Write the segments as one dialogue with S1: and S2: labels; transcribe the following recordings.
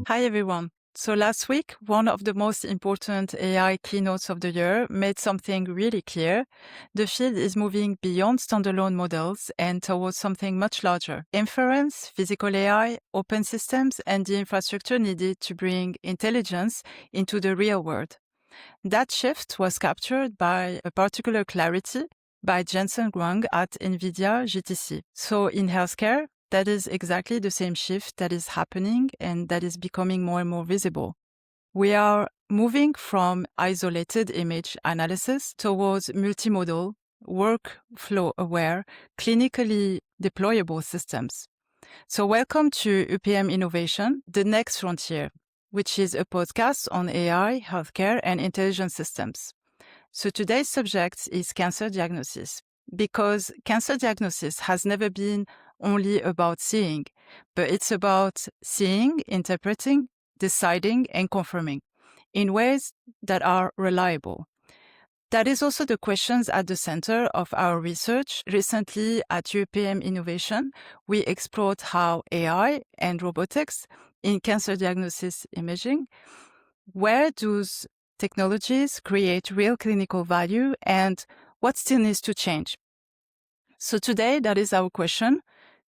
S1: Hi, everyone. So last week, one of the most important AI keynotes of the year made something really clear. The field is moving beyond standalone models and towards something much larger. Inference, physical AI, open systems, and the infrastructure needed to bring intelligence into the real world. That shift was captured by a particular clarity by Jensen Huang at NVIDIA GTC. So in healthcare, that is exactly the same shift that is happening and that is becoming more and more visible. We are moving from isolated image analysis towards multimodal, workflow-aware, clinically deployable systems. So welcome to UPM Innovation, the next frontier, which is a podcast on AI, healthcare, and intelligent systems. So today's subject is cancer diagnosis, because cancer diagnosis has never been only about seeing, but it's about seeing, interpreting, deciding, and confirming in ways that are reliable. That is also the questions at the center of our research. Recently at UPM Innovation, we explored how AI and robotics in cancer diagnosis imaging, where those technologies create real clinical value and what still needs to change. So today, that is our question.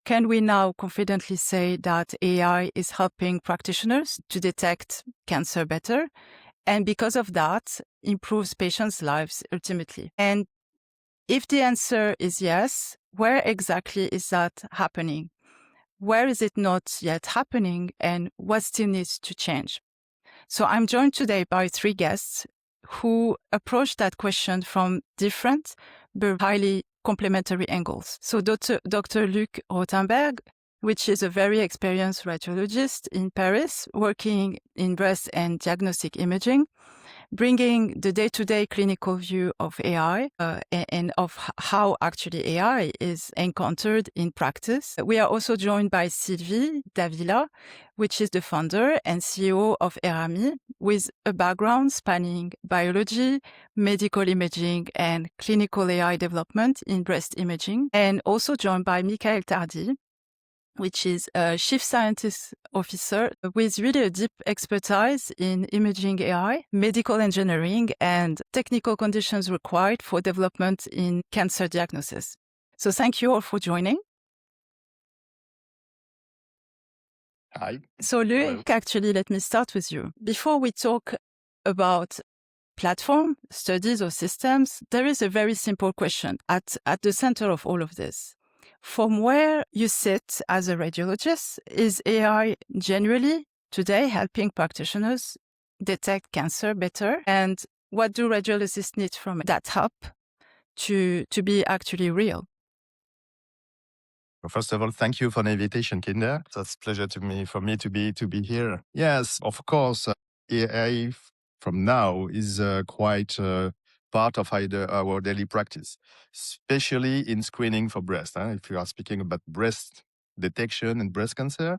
S1: Can we now confidently say that AI is helping practitioners to detect cancer better? And because of that, improves patients' lives ultimately. And if the answer is yes, where exactly is that happening? Where is it not yet happening? And what still needs to change? So I'm joined today by three guests who approach that question from different but highly complementary angles. So Dr. Luc Rotenberg, which is a very experienced radiologist in Paris, working in breast and diagnostic imaging, bringing the day-to-day clinical view of AI and of how actually AI is encountered in practice. We are also joined by Sylvie Davila, which is the founder and CEO of Erami, with a background spanning biology, medical imaging, and clinical AI development in breast imaging. And also joined by Mickael Tardy, which is a chief scientist officer with really a deep expertise in imaging AI, medical engineering, and technical conditions required for development in cancer diagnosis. So thank you all for joining.
S2: Hi.
S1: So Luc, actually, let me start with you. Before we talk about platform, studies, or systems, there is a very simple question at the center of all of this. From where you sit as a radiologist, is AI generally today helping practitioners detect cancer better? And what do radiologists need from that help to be actually real?
S2: Well, first of all, thank you for the invitation, Kinder. It's a pleasure for me to be here. Yes, of course, AI from now is quite part of our daily practice, especially in screening for breast. If you are speaking about breast detection and breast cancer,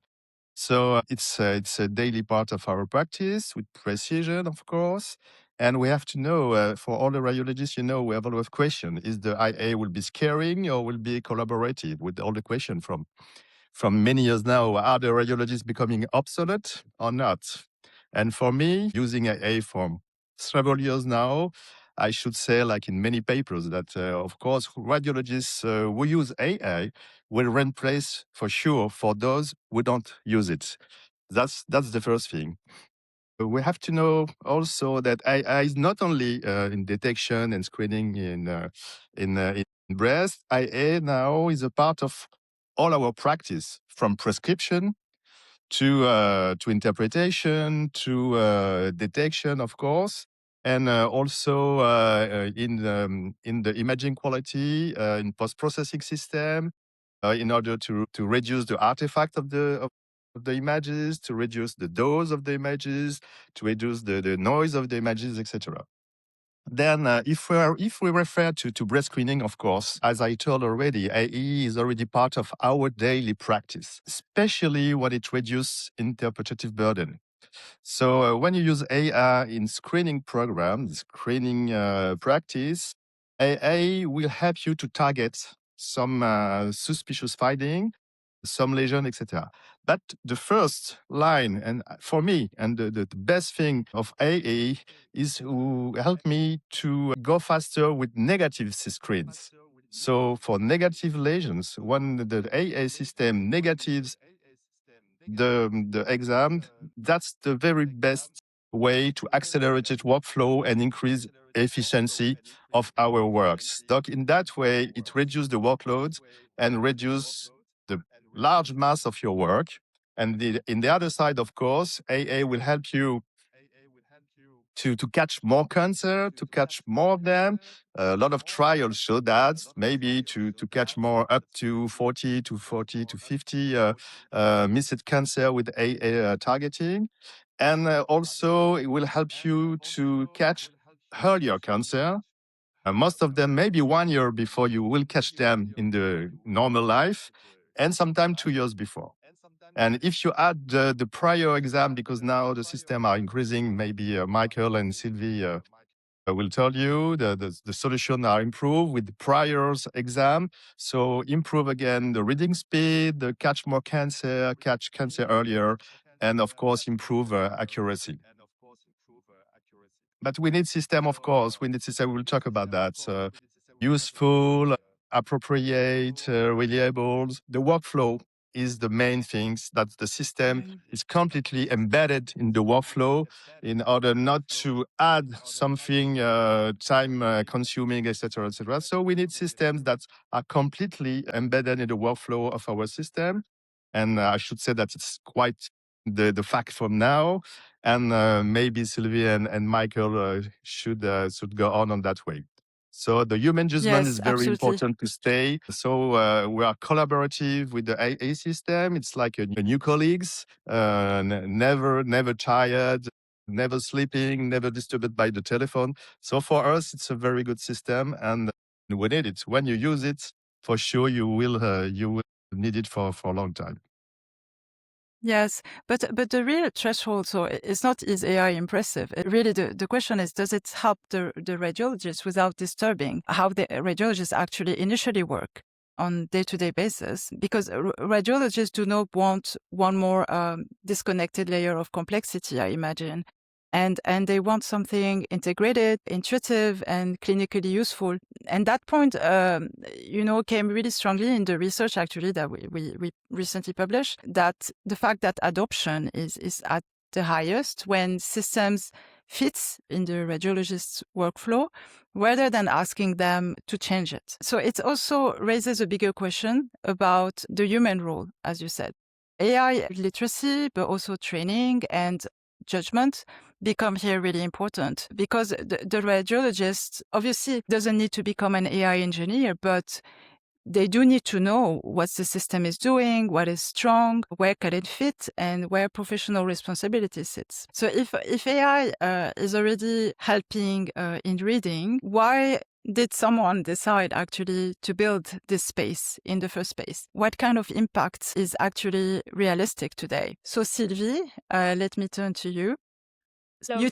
S2: so it's a daily part of our practice with precision, of course. And we have to know, for all the radiologists, we have a lot of questions. Is the IA will be scaring or will be collaborative with all the questions from many years now? Are the radiologists becoming obsolete or not? And for me, using IA for several years now, I should say, like in many papers, that of course, radiologists who use AI will replace for sure for those who don't use it. That's the first thing. We have to know also that AI is not only in detection and screening in breast. IA now is a part of all our practice, from prescription to interpretation to detection, of course, and also in the imaging quality, in post-processing system, in order to reduce the artifact of the images, to reduce the dose of the images, to reduce the noise of the images, etc. Then, if we refer to breast screening, of course, as I told already, AI is already part of our daily practice, especially when it reduces interpretative burden. So when you use AI in screening programs, screening practice, AI will help you to target some suspicious finding some lesion, etc. But the first line, and for me, and the best thing of AA is to help me to go faster with negative screens. So for negative lesions, when the AA system negatives the exam, that's the very best way to accelerate its workflow and increase efficiency of our works. In that way, it reduces the workload and reduce the large mass of your work. And in the other side, of course, AA will help you to catch more cancer, to catch more of them. A lot of trials show that maybe to catch more up to 40 to 50 missed cancer with AA targeting. And also it will help you to catch earlier cancer. Most of them maybe 1 year before you will catch them in the normal life, and sometimes 2 years before. And if you add the prior exam, because now the system are increasing, maybe Mickael and Sylvie will tell you the solution are improved with the prior exam. So improve again the reading speed, the catch more cancer, catch cancer earlier, and of course improve accuracy. But we need system, of course. We need system. We'll talk about that. Useful, appropriate, reliable. The workflow is the main things that the system is completely embedded in the workflow in order not to add something time consuming, etc., etc. So we need systems that are completely embedded in the workflow of our system. And I should say that it's quite the fact from now. And maybe Sylvie and Mickael should go on that way. So the human judgment
S1: Yes,
S2: is very
S1: absolutely.
S2: important to stay. So we are collaborative with the AA system. It's like a new colleagues, never tired, never sleeping, never disturbed by the telephone. So for us, it's a very good system, and we need it. When you use it, for sure you will need it for a long time.
S1: Yes, but the real threshold, so it's not is AI impressive. Really, the question is, does it help the radiologists without disturbing how the radiologists actually initially work on day-to-day basis? Because radiologists do not want one more disconnected layer of complexity, I imagine. And they want something integrated, intuitive, and clinically useful. And that point, came really strongly in the research actually that we recently published, that the fact that adoption is at the highest when systems fits in the radiologist's workflow rather than asking them to change it. So it also raises a bigger question about the human role, as you said. AI literacy, but also training and judgment become here really important, because the radiologist obviously doesn't need to become an AI engineer, but they do need to know what the system is doing, what is strong, where can it fit, and where professional responsibility sits. So if AI is already helping in reading, why did someone decide actually to build this space in the first place? What kind of impact is actually realistic today? So Sylvie, let me turn to you.
S3: So
S1: You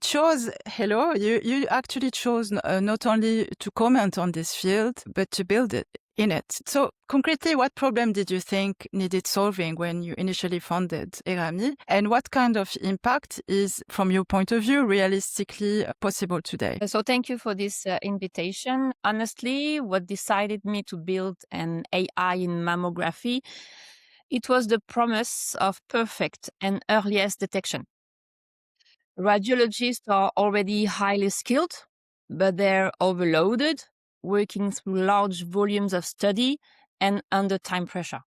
S1: actually chose not only to comment on this field, but to build it in it. So concretely, what problem did you think needed solving when you initially founded Erami? And what kind of impact is, from your point of view, realistically possible today?
S3: So thank you for this invitation. Honestly, what decided me to build an AI in mammography, it was the promise of perfect and earliest detection. Radiologists are already highly skilled, but they're overloaded, working through large volumes of study and under time pressure.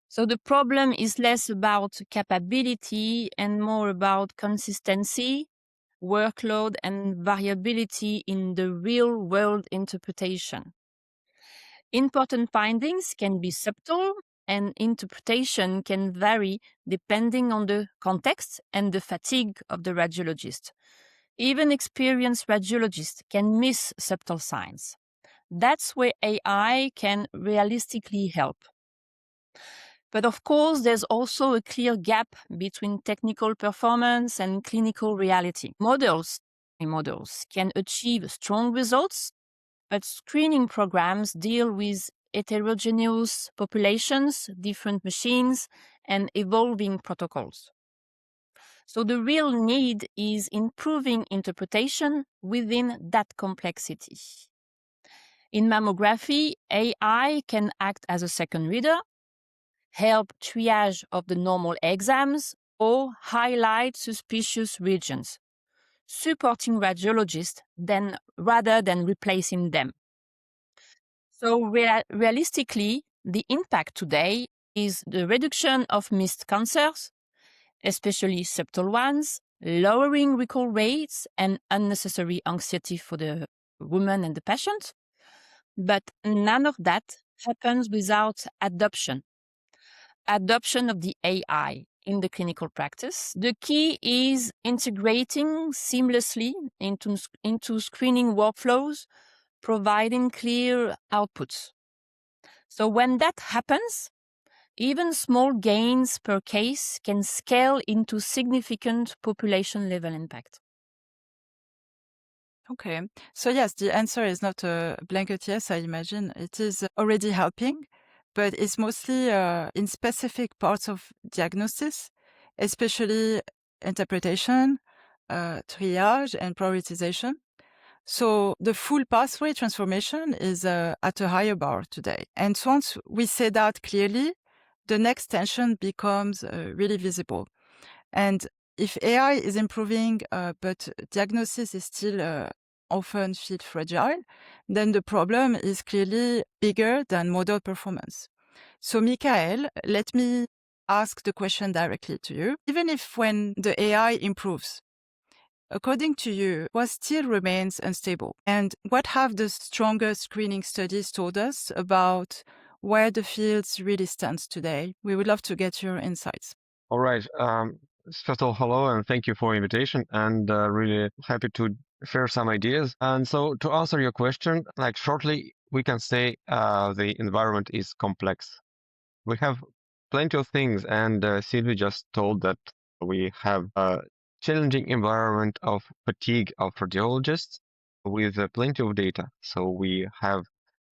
S3: So the problem is less about capability and more about consistency, workload, and variability in the real-world interpretation. Important findings can be subtle, and interpretation can vary depending on the context and the fatigue of the radiologist. Even experienced radiologists can miss subtle signs. That's where AI can realistically help. But of course, there's also a clear gap between technical performance and clinical reality. Models can achieve strong results, but screening programs deal with heterogeneous populations, different machines, and evolving protocols. So the real need is improving interpretation within that complexity. In mammography, AI can act as a second reader, help triage of the normal exams, or highlight suspicious regions, supporting radiologists rather than replacing them. So realistically, the impact today is the reduction of missed cancers, especially subtle ones, lowering recall rates and unnecessary anxiety for the woman and the patient. But none of that happens without adoption of the AI in the clinical practice. The key is integrating seamlessly into screening workflows, providing clear outputs. So when that happens, even small gains per case can scale into significant population level impact.
S1: Okay. So yes, the answer is not a blanket yes, I imagine. It is already helping, but it's mostly in specific parts of diagnosis, especially interpretation, triage, and prioritization. So the full pathway transformation is at a higher bar today. And once we say that clearly, the next tension becomes really visible. And if AI is improving, but diagnosis is still often feel fragile, then the problem is clearly bigger than model performance. So, Mickael, let me ask the question directly to you. Even if when the AI improves, according to you, what still remains unstable? And what have the strongest screening studies told us about where the field really stands today? We would love to get your insights.
S4: All right. First of all, hello, and thank you for the invitation, and really happy to share some ideas. And so to answer your question, like shortly, we can say the environment is complex. We have plenty of things, and Sylvie just told that we have a challenging environment of fatigue of radiologists with plenty of data. So we have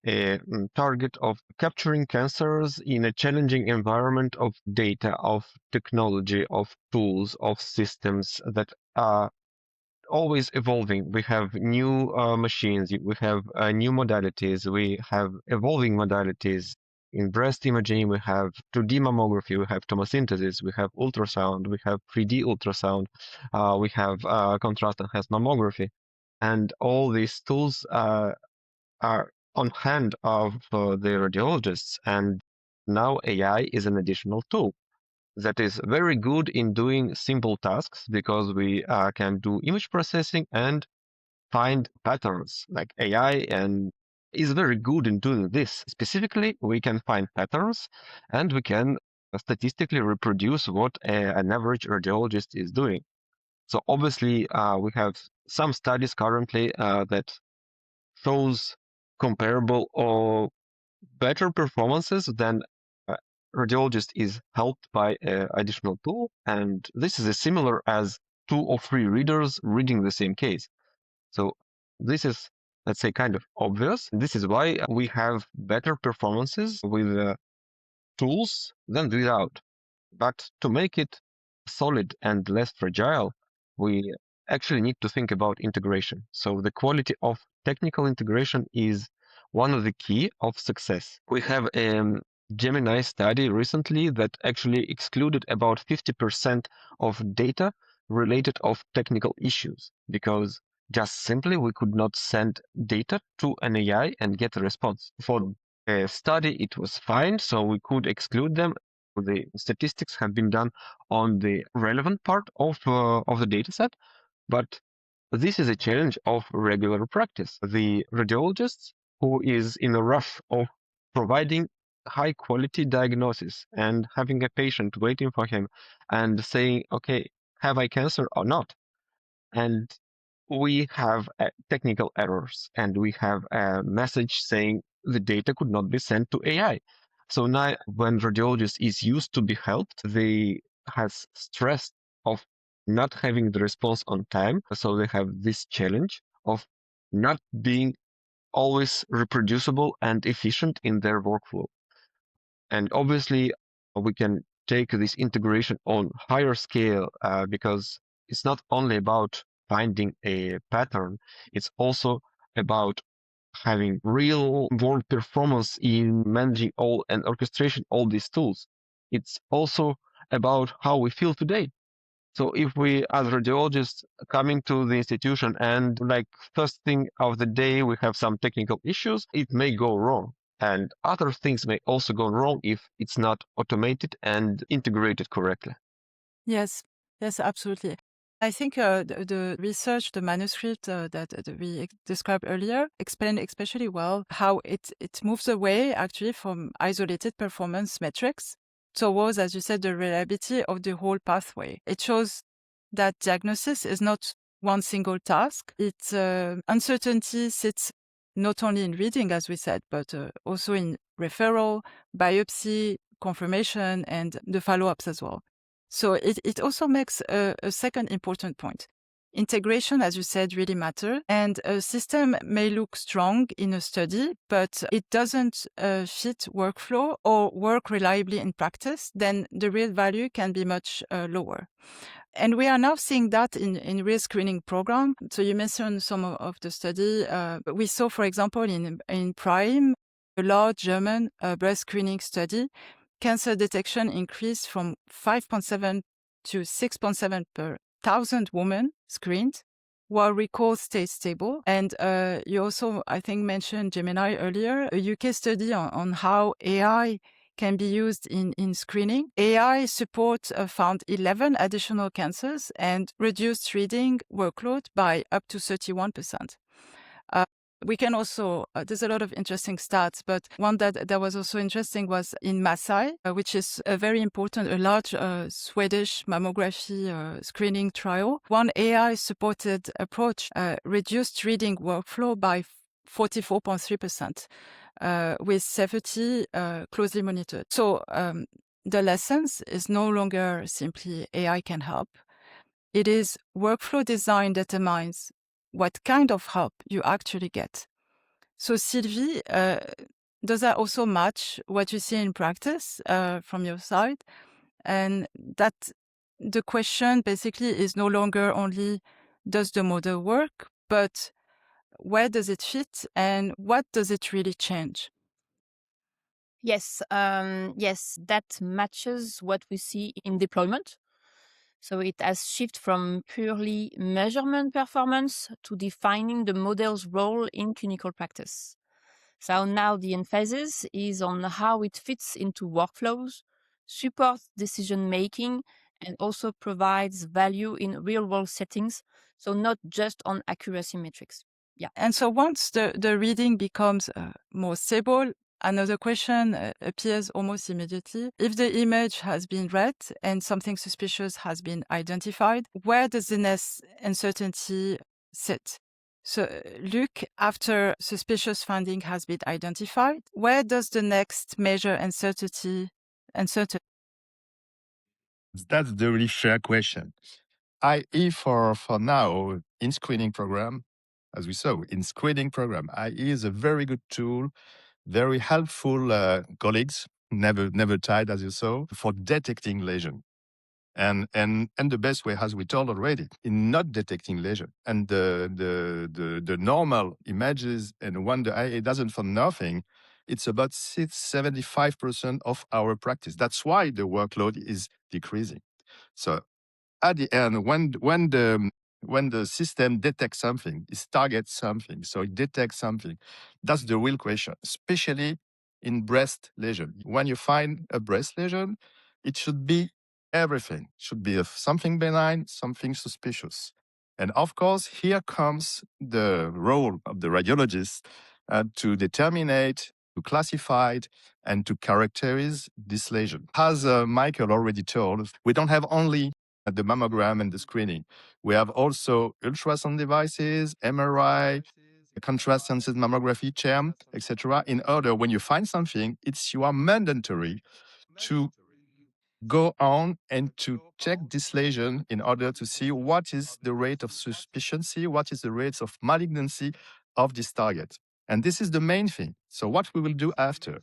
S4: a target of capturing cancers in a challenging environment of data, of technology, of tools, of systems that are always evolving. We have new machines, we have new modalities, we have evolving modalities. In breast imaging, we have 2D mammography, we have tomosynthesis, we have ultrasound, we have 3D ultrasound, we have contrast enhanced mammography. And all these tools are on hand of the radiologists, and now AI is an additional tool that is very good in doing simple tasks because we can do image processing and find patterns. Like AI and is very good in doing this. Specifically, we can find patterns and we can statistically reproduce what an average radiologist is doing. So obviously, we have some studies currently that shows comparable or better performances than radiologist is helped by an additional tool. And this is as similar as 2 or 3 readers reading the same case. So this is, let's say, kind of obvious. This is why we have better performances with tools than without. But to make it solid and less fragile, we actually need to think about integration. So the quality of technical integration is one of the key of success. We have a Gemini study recently that actually excluded about 50% of data related of technical issues because just simply we could not send data to an AI and get a response. For a study, it was fine, so we could exclude them. The statistics have been done on the relevant part of the data set, but this is a challenge of regular practice. The radiologist who is in a rush of providing high quality diagnosis and having a patient waiting for him and saying, okay, have I cancer or not? And we have technical errors and we have a message saying the data could not be sent to AI. So now when radiologist is used to be helped, they has stress of not having the response on time. So they have this challenge of not being always reproducible and efficient in their workflow. And obviously, we can take this integration on higher scale because it's not only about finding a pattern, it's also about having real world performance in managing all and orchestration all these tools. It's also about how we feel today. So if we, as radiologists, coming to the institution and like first thing of the day, we have some technical issues, it may go wrong. And other things may also go wrong if it's not automated and integrated correctly.
S1: Yes, yes, absolutely. I think the research, the manuscript that we described earlier, explained especially well how it moves away actually from isolated performance metrics towards, as you said, the reliability of the whole pathway. It shows that diagnosis is not one single task. Its uncertainty sits not only in reading, as we said, but also in referral, biopsy, confirmation, and the follow-ups as well. So it also makes a second important point. Integration, as you said, really matter. And a system may look strong in a study, but it doesn't fit workflow or work reliably in practice, then the real value can be much lower. And we are now seeing that in real screening program. So you mentioned some of the study. We saw, for example, in PRIME, a large German breast screening study, cancer detection increased from 5.7 to 6.7 per 1,000 women screened, while recall stayed stable. And you also, I think, mentioned Gemini earlier, a UK study on how AI can be used in screening. AI support found 11 additional cancers and reduced reading workload by up to 31%. We can also, there's a lot of interesting stats, but one that was also interesting was in Maasai, which is a very important, a large Swedish mammography screening trial. One AI-supported approach reduced reading workflow by 44.3%. With safety closely monitored. So the lessons is no longer simply AI can help. It is workflow design determines what kind of help you actually get. So Sylvie, does that also match what you see in practice from your side? And that the question basically is no longer only does the model work, but where does it fit and what does it really change?
S3: Yes, yes, that matches what we see in deployment. So it has shifted from purely measurement performance to defining the model's role in clinical practice. So now the emphasis is on how it fits into workflows, supports decision making, and also provides value in real world settings. So not just on accuracy metrics. Yeah.
S1: And so once the reading becomes more stable, another question appears almost immediately. If the image has been read and something suspicious has been identified, where does the next uncertainty sit? So, Luc, after suspicious finding has been identified, where does the next measure uncertainty?
S2: That's the really fair question. IE for now in screening program, as we saw in screening program, IE is a very good tool, very helpful colleagues, never tired as you saw, for detecting lesion. And the best way, as we told already, in not detecting lesion. And the normal images, and when the IA doesn't find nothing, it's about 75% of our practice. That's why the workload is decreasing. So at the end, when the system detects something, it targets something, so it detects something. That's the real question, especially in breast lesion. When you find a breast lesion, it should be everything. It should be something benign, something suspicious. And of course, here comes the role of the radiologist to determine, to classify, and to characterize this lesion. As Mickael already told, we don't have only the mammogram and the screening. We have also ultrasound devices, MRI, contrast sensitive mammography, CHEM, etc. In order, when you find something, you are mandatory to go on and to check this lesion in order to see what is the rate of suspicion, what is the rate of malignancy of this target. And this is the main thing. So what we will do after?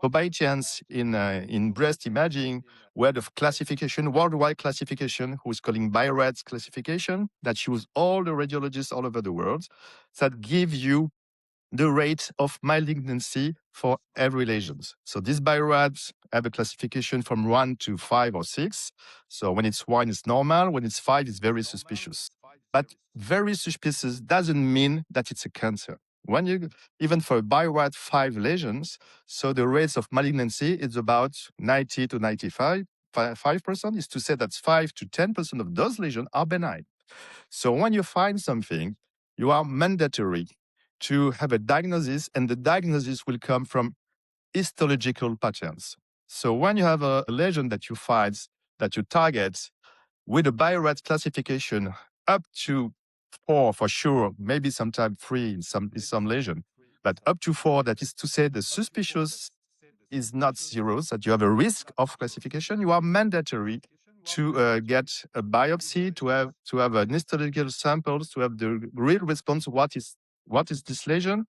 S2: So by chance, in breast imaging, we had a classification, worldwide classification, who is calling BI-RADS classification, that use all the radiologists all over the world, that give you the rate of malignancy for every lesions. So these BI-RADS have a classification from 1 to 5 or 6. So when it's 1, it's normal. When it's 5, it's very suspicious. But very suspicious doesn't mean that it's a cancer. When you, even for BI-RAD 5 lesions, so the rates of malignancy is about 90 to 95%, is to say that 5 to 10% of those lesions are benign. So when you find something, you are mandatory to have a diagnosis, and the diagnosis will come from histological patterns. So when you have a lesion that you find, that you target with a BI-RADS classification up to 4 for sure, maybe sometimes 3 in some lesion, but up to 4, that is to say the suspicious is not 0, that you have a risk of classification, you are mandatory to get a biopsy, to have an histological samples, to have the real response, what is this lesion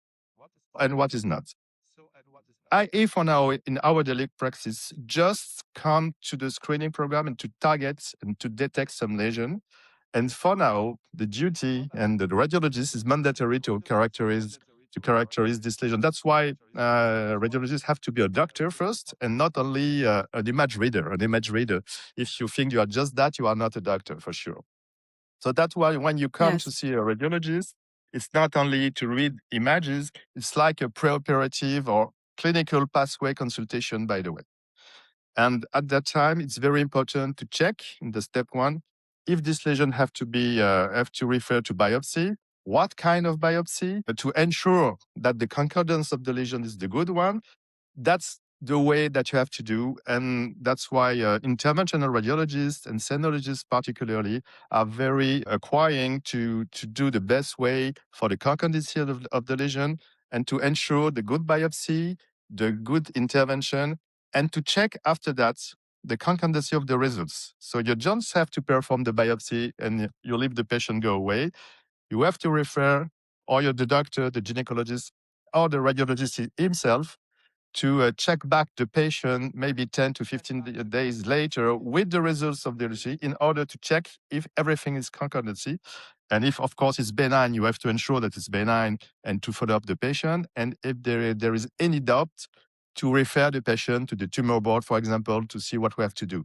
S2: and what is not. IA for now in our daily practice just come to the screening program and to target and to detect some lesion. And for now, the duty and the radiologist is mandatory to characterize this lesion. That's why radiologists have to be a doctor first and not only an image reader. If you think you are just that, you are not a doctor for sure. So that's why when you come to see a radiologist, it's not only to read images, it's like a preoperative or clinical pathway consultation, by the way. And at that time, it's very important to check in the step 1, if this lesion have to refer to biopsy, what kind of biopsy, to ensure that the concordance of the lesion is the good one. That's the way that you have to do. And that's why interventional radiologists and cynologists particularly are very acquiring to do the best way for the concordancy of the lesion and to ensure the good biopsy, the good intervention, and to check after that the concordancy of the results. So you just have to perform the biopsy and you leave the patient go away. You have to refer or the doctor, the gynecologist, or the radiologist himself to check back the patient maybe 10 to 15 days later with the results of the LC in order to check if everything is concordancy. And if, of course, it's benign, you have to ensure that it's benign and to follow up the patient. And if there is any doubt, to refer the patient to the tumor board, for example, to see what we have to do.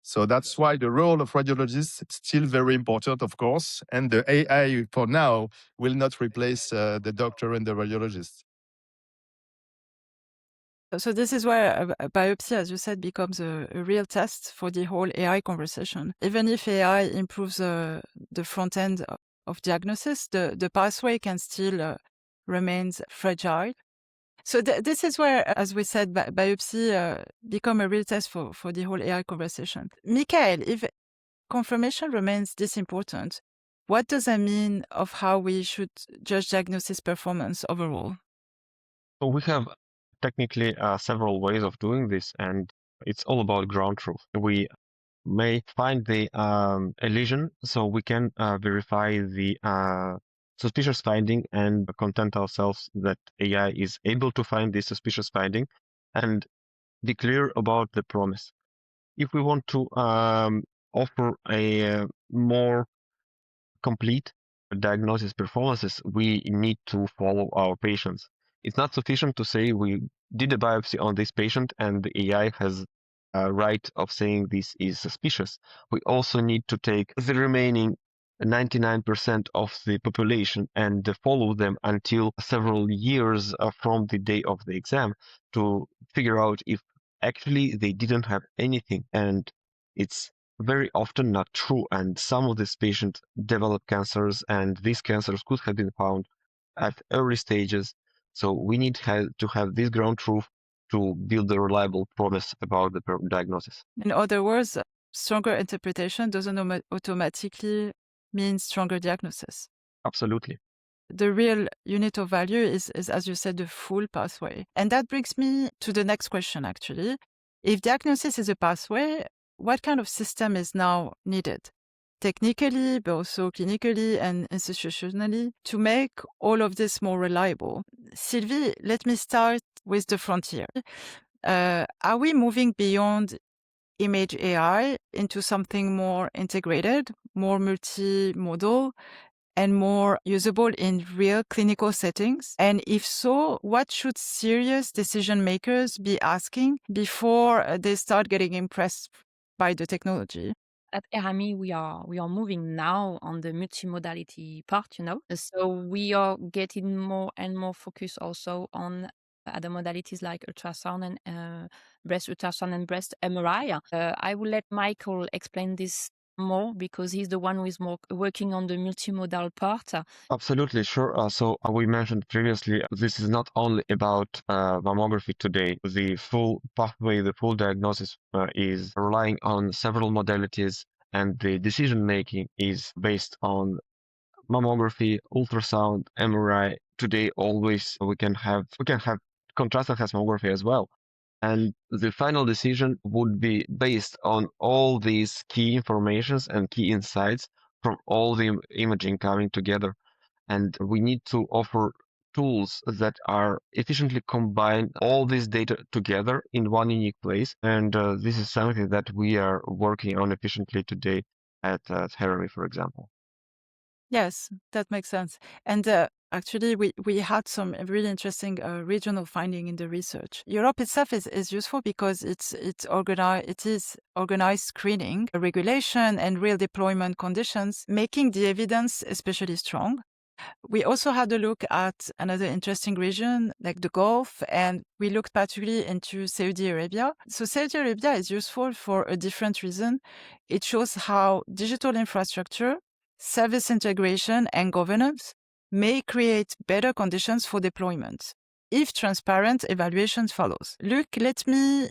S2: So that's why the role of radiologists is still very important, of course. And the AI for now will not replace the doctor and the radiologist.
S1: So this is where a biopsy, as you said, becomes a real test for the whole AI conversation. Even if AI improves the front end of diagnosis, the pathway can still remain fragile. So this is where, as we said, biopsy become a real test for the whole AI conversation. Mickael, if confirmation remains this important, what does that mean of how we should judge diagnosis performance overall?
S4: So we have technically several ways of doing this, and it's all about ground truth. We may find a lesion, so we can verify the suspicious finding and content ourselves that AI is able to find this suspicious finding and be clear about the promise. If we want to offer a more complete diagnosis performances, we need to follow our patients. It's not sufficient to say we did a biopsy on this patient and the AI has a right of saying this is suspicious. We also need to take the remaining 99% of the population and follow them until several years from the day of the exam to figure out if actually they didn't have anything. And it's very often not true, and some of these patients develop cancers, and these cancers could have been found at early stages. So we need to have this ground truth to build a reliable promise about the diagnosis.
S1: In other words, stronger interpretation doesn't automatically mean stronger diagnosis.
S4: Absolutely.
S1: The real unit of value is, as you said, the full pathway. And that brings me to the next question, actually. If diagnosis is a pathway, what kind of system is now needed? technically, but also clinically and institutionally, to make all of this more reliable. Sylvie, let me start with the frontier. Are we moving beyond image AI into something more integrated, more multimodal, and more usable in real clinical settings? And if so, what should serious decision makers be asking before they start getting impressed by the technology?
S3: At RME, we are moving now on the multimodality part, So we are getting more and more focus also on other modalities like ultrasound and breast ultrasound and breast MRI. I will let Mickael explain this more because he's the one who is more working on the multimodal part.
S4: Absolutely, sure. So we mentioned previously, this is not only about mammography today. The full pathway, the full diagnosis is relying on several modalities, and the decision making is based on mammography, ultrasound, MRI. Today, always we can have contrast enhanced mammography as well. And the final decision would be based on all these key informations and key insights from all the imaging coming together. And we need to offer tools that are efficiently combine all this data together in one unique place. And this is something that we are working on efficiently today at Harami, for example.
S1: Yes, that makes sense. And actually, we had some really interesting regional finding in the research. Europe itself is useful because it is organized screening, regulation, and real deployment conditions, making the evidence especially strong. We also had a look at another interesting region, like the Gulf, and we looked particularly into Saudi Arabia. So Saudi Arabia is useful for a different reason. It shows how digital infrastructure, service integration, and governance may create better conditions for deployment if transparent evaluation follows. Luc, let me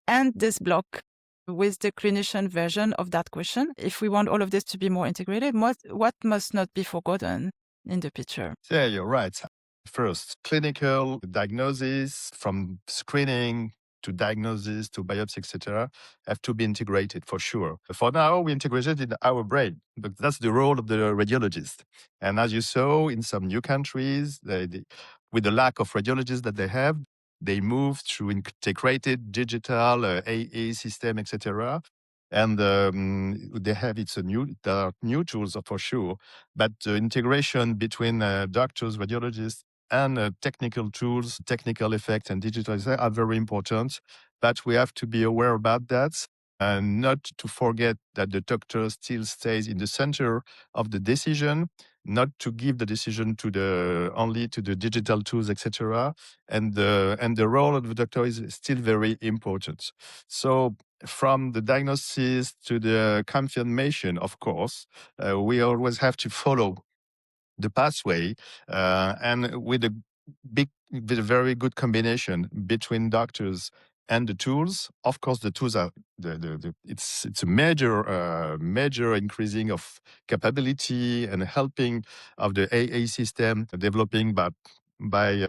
S1: end this block with the clinician version of that question. If we want all of this to be more integrated, what must not be forgotten in the picture?
S2: Yeah, you're right. First, clinical diagnosis from screening to diagnosis to biopsy, etc., have to be integrated for sure. For now, we integrated in our brain, but that's the role of the radiologist. And as you saw in some new countries, with the lack of radiologists that they have, they move through integrated digital AA system, etc. And they have there are new tools for sure, but the integration between doctors, radiologists, and technical tools, technical effects, and digitalization are very important. But we have to be aware about that and not to forget that the doctor still stays in the center of the decision, not to give the decision only to the digital tools, etc. And the role of the doctor is still very important. So from the diagnosis to the confirmation, of course, we always have to follow the pathway, and with a very good combination between doctors and the tools. Of course, the tools are it's a major increasing of capability and helping of the AA system developing by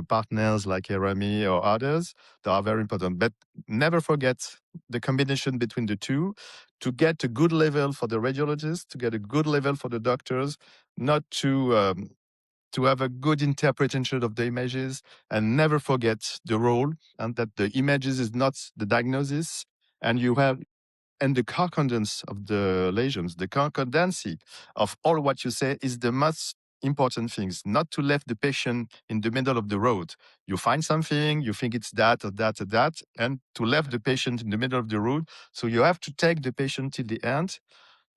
S2: partners like RME or others that are very important. But never forget the combination between the two to get a good level for the radiologist, to get a good level for the doctors, not to have a good interpretation of the images, and never forget the role and that the images is not the diagnosis, and the concordance of the lesions, the concordancy of all what you say is the most important things, not to leave the patient in the middle of the road. You find something, you think it's that or that or that, and to leave the patient in the middle of the road. So you have to take the patient till the end.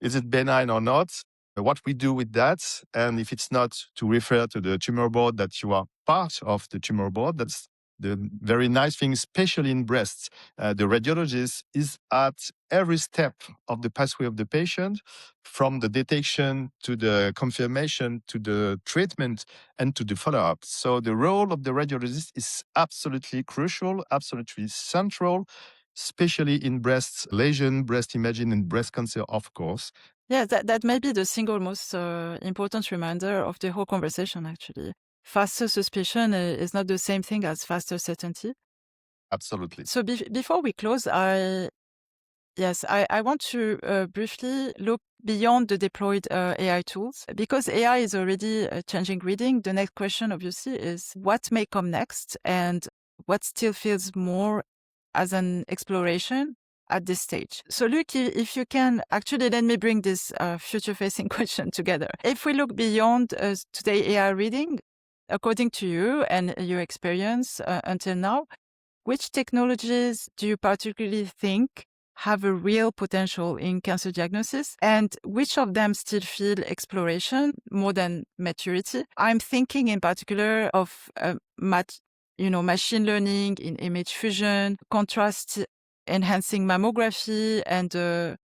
S2: Is it benign or not? What we do with that, and if it's not, to refer to the tumor board that you are part of the tumor board. That's the very nice thing, especially in breasts. The radiologist is at every step of the pathway of the patient, from the detection to the confirmation to the treatment and to the follow-up. So the role of the radiologist is absolutely crucial, absolutely central, especially in breast lesion, breast imaging, and breast cancer, of course.
S1: Yeah, that may be the single most important reminder of the whole conversation, actually. Faster suspicion is not the same thing as faster certainty.
S2: Absolutely.
S1: So before we close, Yes, I want to briefly look beyond the deployed AI tools. Because AI is already changing reading, the next question obviously is what may come next and what still feels more as an exploration at this stage. So Luc, if you can, actually let me bring this future-facing question together. If we look beyond today AI reading, according to you and your experience until now, which technologies do you particularly think have a real potential in cancer diagnosis, and which of them still feel exploration more than maturity? I'm thinking in particular of machine learning in image fusion, contrast enhancing mammography, and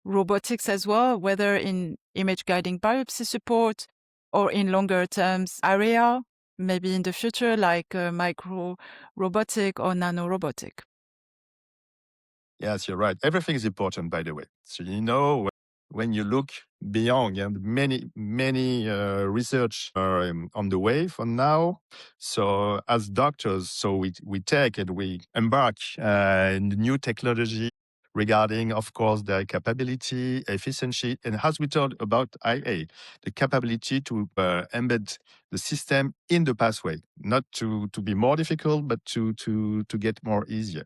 S1: robotics as well, whether in image guiding biopsy support or in longer terms area, maybe in the future like micro robotic or nano robotic.
S2: Yes, you're right. Everything is important, by the way. So, when you look beyond, and many research are on the way for now. So as doctors, so we take and we embark in new technology regarding, of course, their capability, efficiency, and as we talked about IA, the capability to embed the system in the pathway, not to be more difficult, but to get more easier.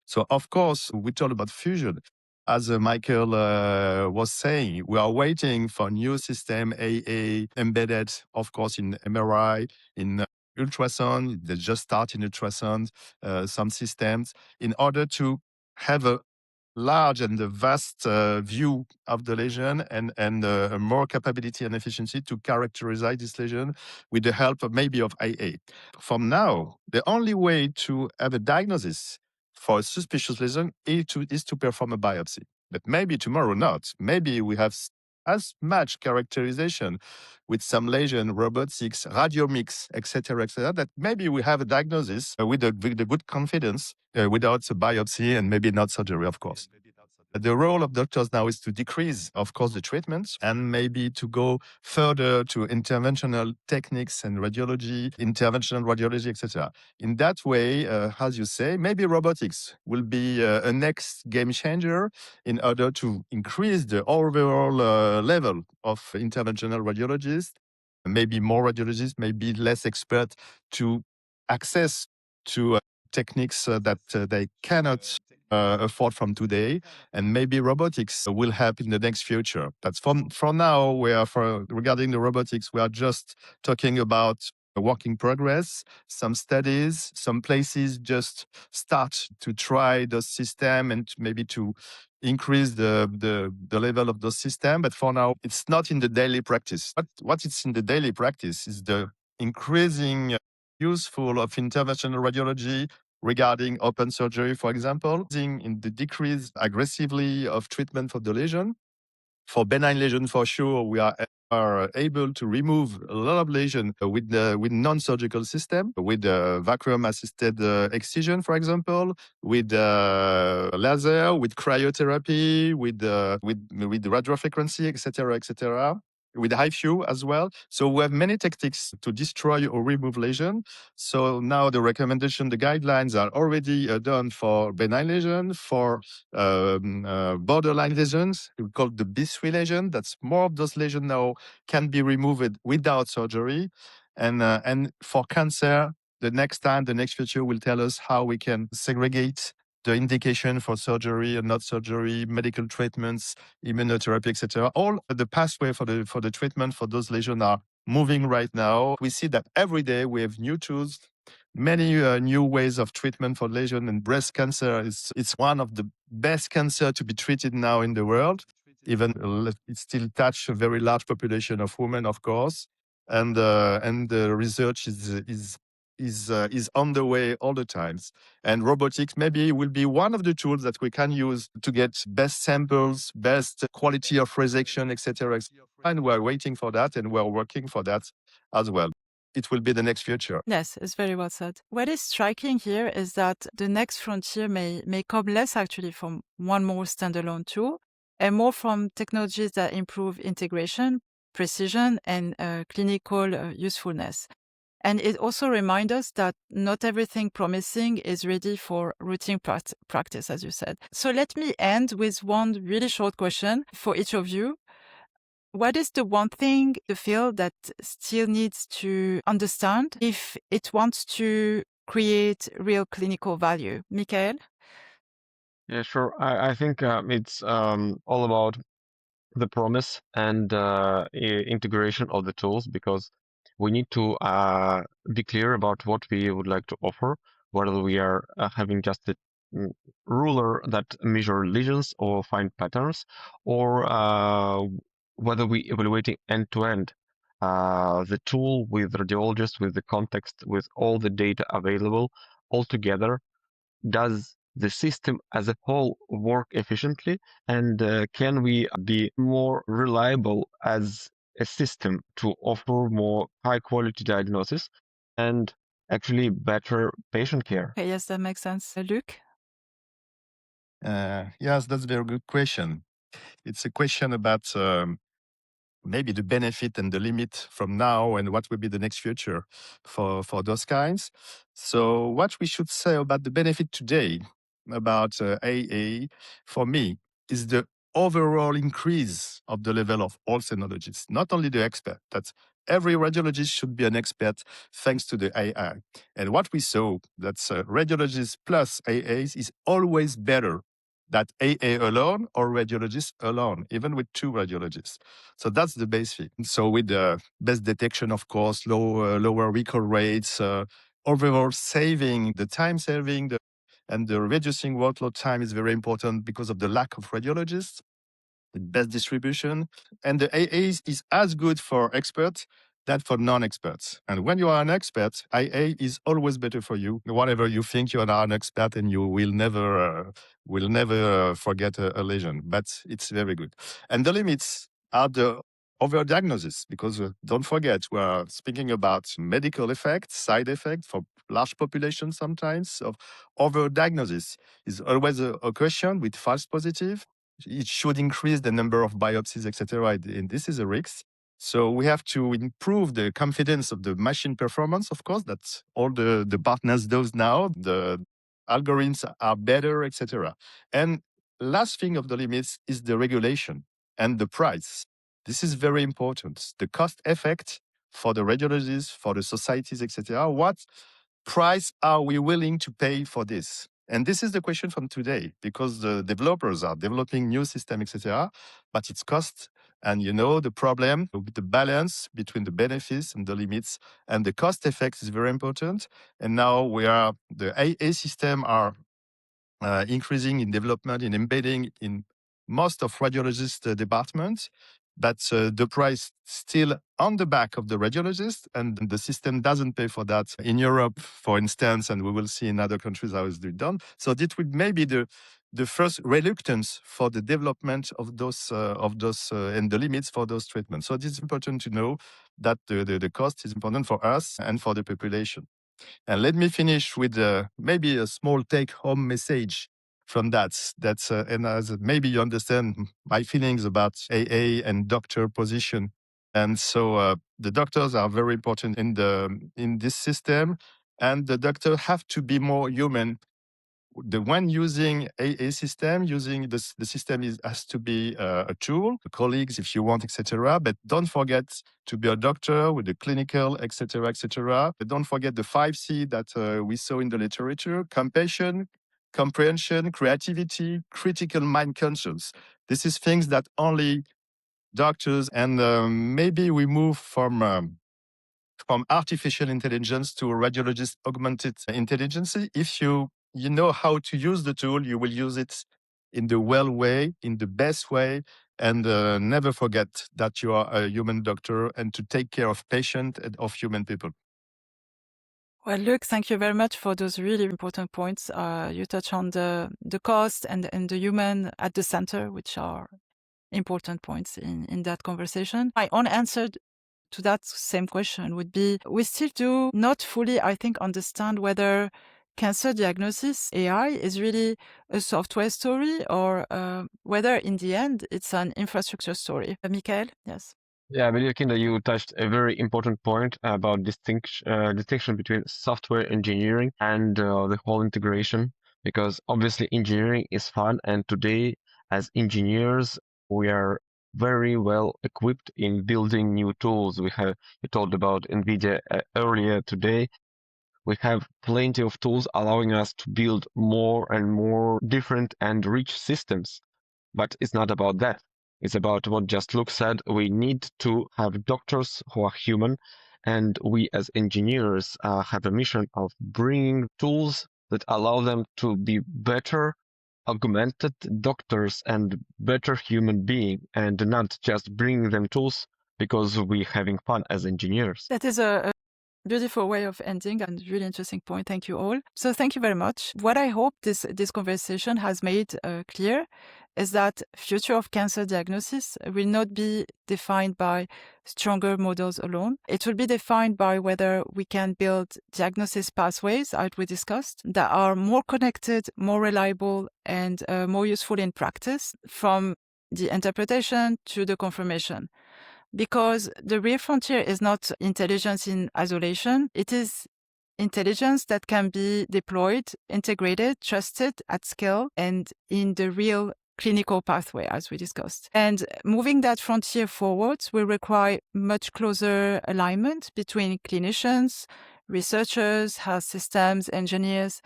S2: So, of course, we talked about fusion. As Mickael was saying, we are waiting for new system AA embedded, of course, in MRI, in ultrasound. They just start in ultrasound, some systems, in order to have a large and a vast view of the lesion and more capability and efficiency to characterize this lesion with the help of maybe of IA. From now, the only way to have a diagnosis for a suspicious lesion is to perform a biopsy. But maybe tomorrow not. Maybe we have as much characterization with some lesion, robotics, radiomics, etc., that maybe we have a diagnosis with a good confidence without a biopsy and maybe not surgery, of course. The role of doctors now is to decrease, of course, the treatments and maybe to go further to interventional techniques and interventional radiology, etc. In that way, as you say, maybe robotics will be a next game changer in order to increase the overall level of interventional radiologists, maybe more radiologists, maybe less expert to access to techniques that they cannot afford from today, and maybe robotics will help in the next future. But for now, regarding the robotics, we are just talking about a work in progress, some studies, some places just start to try the system and maybe to increase the level of the system. But for now, it's not in the daily practice. What it's in the daily practice is the increasing useful of interventional radiology regarding open surgery, for example, in the decrease aggressively of treatment for the lesion. For benign lesion, for sure, we are able to remove a lot of lesion with non-surgical system, with vacuum-assisted excision, for example, with laser, with cryotherapy, with radiofrequency, etc., with HIFU as well. So we have many tactics to destroy or remove lesion. So now the recommendation, the guidelines are already done for benign lesion, for borderline lesions, we call the B3 lesion. That's more of those lesions now can be removed without surgery. And for cancer, the next future will tell us how we can segregate the indication for surgery and not surgery, medical treatments, immunotherapy, etc. All the pathway for the treatment for those lesions are moving right now. We see that every day we have new tools, many new ways of treatment for lesion, and breast cancer it's one of the best cancer to be treated now in the world. Even it still touch a very large population of women, of course, and the research is on the way all the times. And robotics maybe will be one of the tools that we can use to get best samples, best quality of resection, etc. And we're waiting for that, and we're working for that as well. It will be the next future.
S1: Yes, it's very well said. What is striking here is that the next frontier may come less actually from one more standalone tool and more from technologies that improve integration, precision, and clinical usefulness. And it also reminds us that not everything promising is ready for routine practice, as you said. So let me end with one really short question for each of you. What is the one thing the field that still needs to understand if it wants to create real clinical value? Mickael?
S4: Yeah, sure. I think it's all about the promise and integration of the tools, because we need to be clear about what we would like to offer, whether we are having just a ruler that measure lesions or find patterns, or whether we evaluating end to end the tool with radiologists, with the context, with all the data available all together. Does the system as a whole work efficiently, and can we be more reliable as a system to offer more high quality diagnosis and actually better patient care?
S1: Okay, yes, that makes sense. Luc?
S2: Yes, that's a very good question. It's a question about maybe the benefit and the limit from now and what will be the next future for those kinds. So what we should say about the benefit today about AA, for me, is the overall increase of the level of all technologies, not only the expert. That's every radiologist should be an expert thanks to the AI. And what we saw, that's radiologists plus AAs is always better than AA alone or radiologists alone, even with two radiologists. So that's the base thing. So with the best detection, of course, lower recall rates, overall saving, the time saving, and the reducing workload time is very important because of the lack of radiologists, the best distribution. And the AA is as good for experts than for non-experts. And when you are an expert, IA is always better for you. Whatever you think you are an expert, and you will never forget a lesion. But it's very good. And the limits are the overdiagnosis, because don't forget, we are speaking about medical effects, side effects for large populations sometimes. Of overdiagnosis is always a question with false positive. It should increase the number of biopsies, etc. And this is a risk. So we have to improve the confidence of the machine performance, of course. That's all the partners do now. The algorithms are better, etc. And last thing of the limits is the regulation and the price. This is very important. The cost effect for the radiologists, for the societies, etc. What price are we willing to pay for this? And this is the question from today, because the developers are developing new systems, etc. But it's cost, and the problem with the balance between the benefits and the limits, and the cost effect is very important. And now the AA system are increasing in development, in embedding in most of radiologist departments. But the price still on the back of the radiologist, and the system doesn't pay for that in Europe, for instance, and we will see in other countries how it's done. So this would maybe the first reluctance for the development of those and the limits for those treatments. So it is important to know that the cost is important for us and for the population. And let me finish with maybe a small take-home message from that. And as maybe you understand my feelings about AA and doctor position. And so the doctors are very important in this system, and the doctor have to be more human. The one using AA system, using the system has to be a tool, colleagues if you want, etc. But don't forget to be a doctor with the clinical, etc., etc. But don't forget the 5C that we saw in the literature: compassion, comprehension, creativity, critical mind conscience. This is things that only doctors, and maybe we move from artificial intelligence to radiologist augmented intelligence. If you know how to use the tool, you will use it in the well way, in the best way, and never forget that you are a human doctor and to take care of patients and of human people.
S1: Well, Luc, thank you very much for those really important points. You touch on the cost and the human at the center, which are important points in that conversation. My own answer to that same question would be, we still do not fully, I think, understand whether cancer diagnosis AI is really a software story or whether in the end it's an infrastructure story. Mickael? Yes.
S4: Yeah, I believe, Kinda, you touched a very important point about distinction between software engineering and the whole integration, because obviously engineering is fun, and today, as engineers, we are very well equipped in building new tools. You told about NVIDIA earlier today. We have plenty of tools allowing us to build more and more different and rich systems. But it's not about that. It's about what just Luc said. We need to have doctors who are human, and we as engineers have a mission of bringing tools that allow them to be better augmented doctors and better human being, and not just bringing them tools because we're having fun as engineers.
S1: That is a beautiful way of ending and really interesting point. Thank you all. So thank you very much. What I hope this conversation has made clear is that future of cancer diagnosis will not be defined by stronger models alone. It will be defined by whether we can build diagnosis pathways, as we discussed, that are more connected, more reliable, and more useful in practice, from the interpretation to the confirmation. Because the real frontier is not intelligence in isolation. It is intelligence that can be deployed, integrated, trusted at scale, and in the real clinical pathway, as we discussed. And moving that frontier forward will require much closer alignment between clinicians, researchers, health systems, engineers,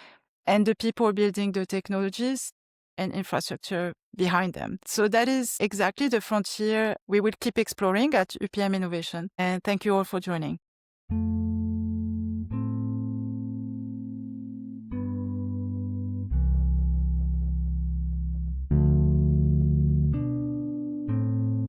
S1: and the people building the technologies and infrastructure behind them. So that is exactly the frontier we will keep exploring at UPM Innovation. And thank you all for joining.